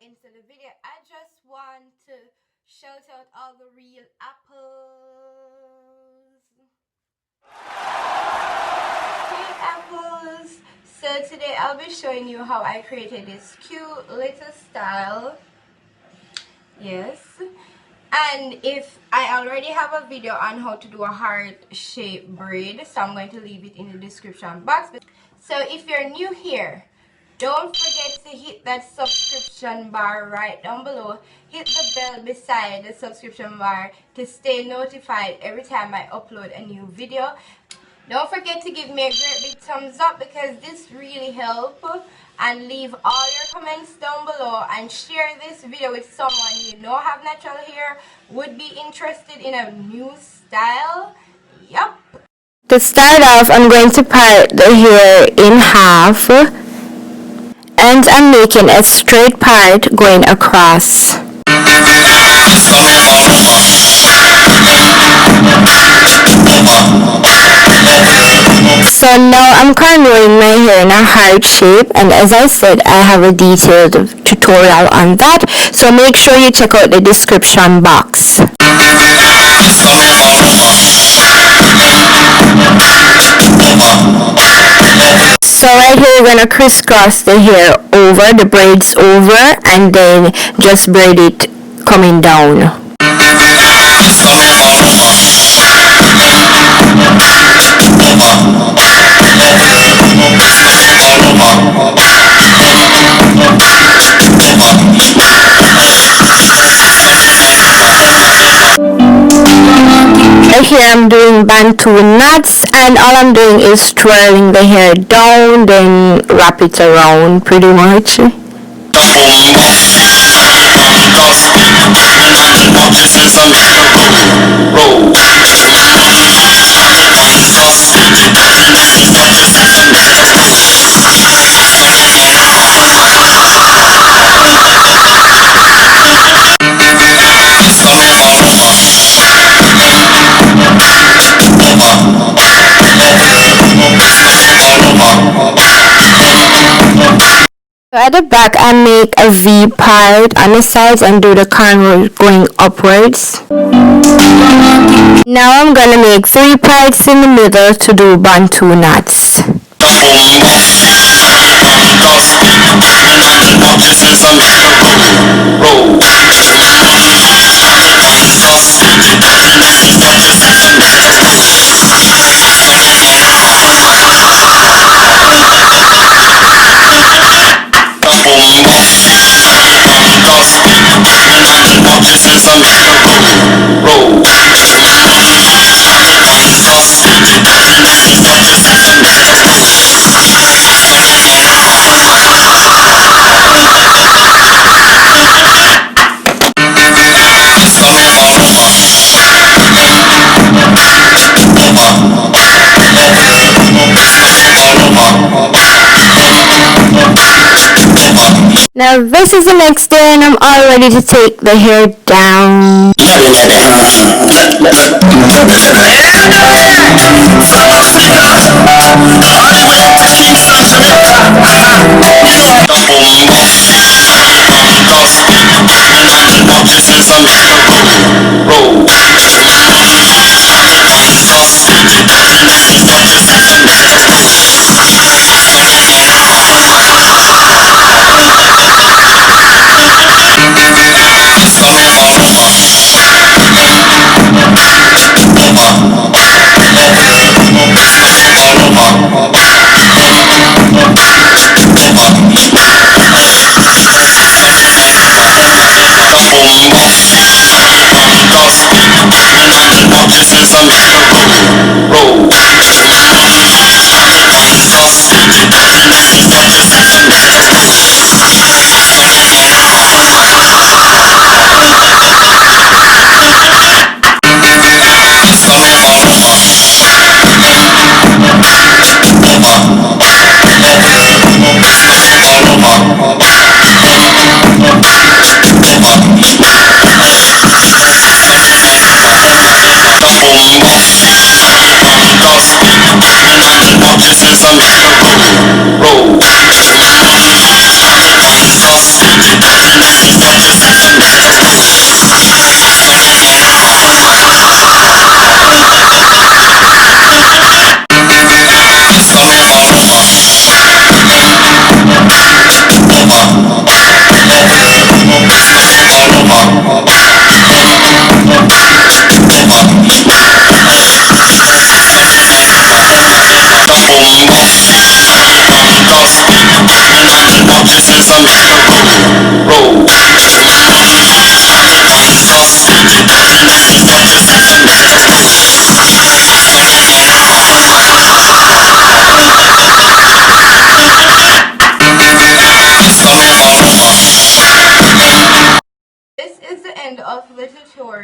into the video. I just want to shout out all the real apples. Hey apples! So today I'll be showing you how I created this cute little style. Yes. And if I already have a video on how to do a heart-shaped braid, so I'm going to leave it in the description box. So if you're new here, don't forget to hit that subscription bar right down below. Hit the bell beside the subscription bar to stay notified every time I upload a new video. Don't forget to give me a great big thumbs up because this really helps. And leave all your comments down below and share this video with someone you know have natural hair, would be interested in a new style. Yup. To start off, I'm going to part the hair in half, and I'm making a straight part going across. So now I'm cornrowing my hair in a heart shape, and as I said, I have a detailed tutorial on that, so make sure you check out the description box. So right here we're gonna crisscross the hair over, the braids over, and then just braid it coming down. Right here I'm doing Bantu knots, and all I'm doing is twirling the hair down, then wrap it around pretty much. So at the back, I make a V part on the sides and do the cornrow going upwards. Now I'm gonna make 3 parts in the middle to do Bantu knots. Now this is the next day and I'm all ready to take the hair down.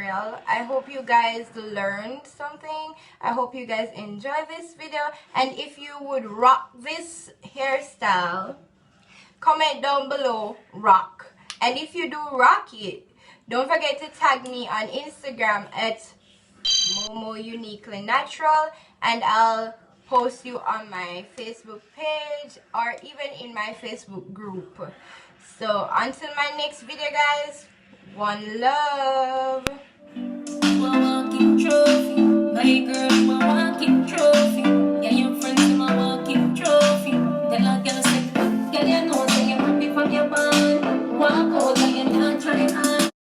tutorial. I hope you guys learned something. I hope you guys enjoy this video, and if you would rock this hairstyle, comment down below rock. And if you do rock it, don't forget to tag me on Instagram at Momo Uniquely Natural, and I'll post you on my Facebook page or even in my Facebook group. So until my next video, guys, one love. Walking trophy, my girl.